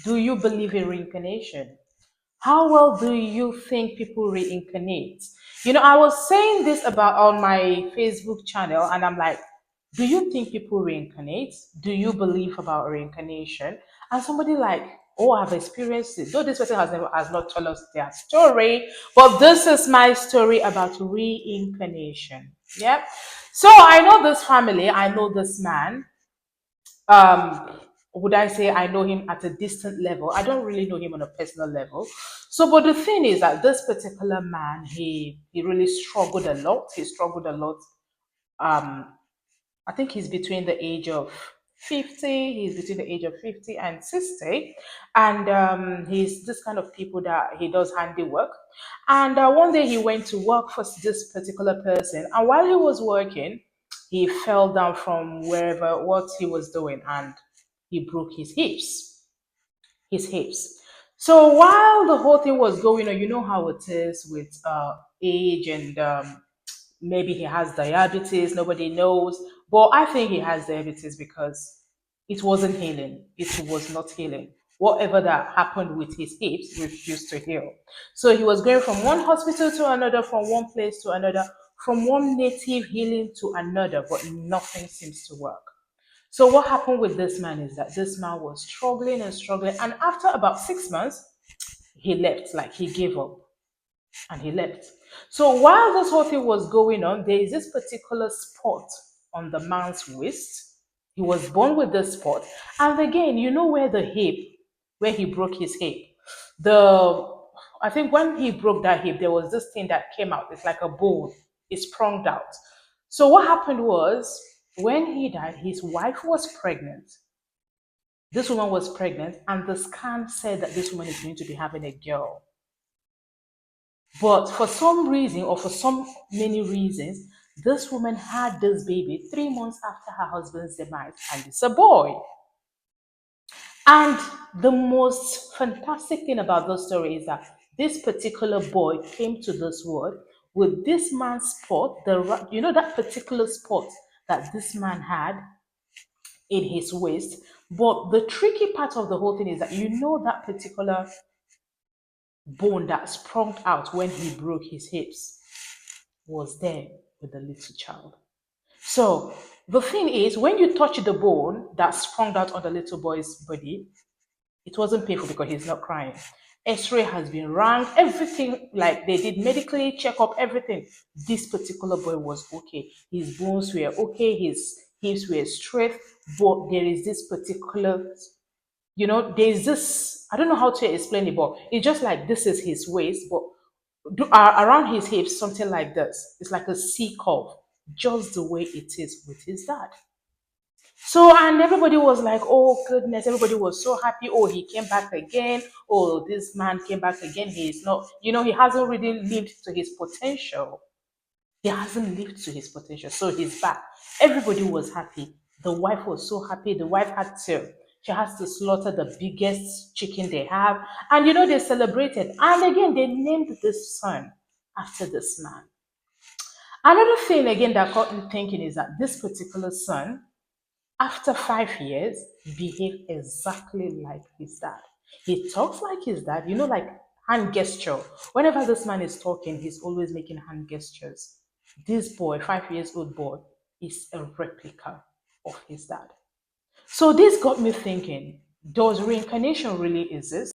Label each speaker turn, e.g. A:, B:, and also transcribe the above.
A: Do you believe in reincarnation? How well do you think people reincarnate? I was saying this about on my Facebook channel, and I'm like, do you think people reincarnate? Do you believe about reincarnation? And somebody like, oh, I've experienced it. Though this person has not told us their story, but this is my story about reincarnation. Yep. So I know this family, I know this man. Would I say I know him at a distant level? I don't really know him on a personal level. So, but the thing is that this particular man, he really struggled a lot. He struggled a lot. Um, I think he's between the age of 50. He's between the age of 50 and 60, and he's this kind of people that he does handiwork. And one day he went to work for this particular person, and while he was working, he fell down from wherever what he was doing, and he broke his hips. So while the whole thing was going on, you know how it is with age, and maybe he has diabetes, nobody knows. But I think he has diabetes because it wasn't healing. It was not healing. Whatever that happened with his hips refused to heal. So he was going from one hospital to another, from one place to another, from one native healing to another, but nothing seems to work. So what happened with this man is that this man was struggling and struggling, and after about 6 months, he left, like he gave up and he left. So while this whole thing was going on, there is this particular spot on the man's waist. He was born with this spot. And again, you know where the hip, where he broke his hip. The I think when he broke that hip, there was this thing that came out. It's like a bone. It sprung out. So what happened was when he died, his wife was pregnant. This woman was pregnant, and the scan said that this woman is going to be having a girl. But for some reason, or for some many reasons, this woman had this baby 3 months after her husband's demise, and it's a boy. And the most fantastic thing about this story is that this particular boy came to this world with this man's spot, that particular spot that this man had in his waist. But the tricky part of the whole thing is that that particular bone that sprung out when he broke his hips was there with the little child. So the thing is, when you touch the bone that sprung out on the little boy's body, it wasn't painful because he's not crying. X-ray has been run, everything, like they did medically check up everything. This particular boy was okay. His bones were okay, his hips were straight, but there is this particular, there's this, I don't know how to explain it, but it's just like this is his waist, but around his hips, something like this. It's like a C curve, just the way it is with his dad. So, and everybody was like, oh goodness, everybody was so happy. Oh, he came back again. Oh, this man came back again. He's not, he hasn't really lived to his potential. He hasn't lived to his potential. So he's back. Everybody was happy. The wife was so happy. The wife she has to slaughter the biggest chicken they have. And they celebrated. And again, they named this son after this man. Another thing again that got me thinking is that this particular son, after 5 years, behaved exactly like his dad. He talks like his dad, like hand gesture. Whenever this man is talking, he's always making hand gestures. This boy, 5 years old boy, is a replica of his dad. So this got me thinking, does reincarnation really exist?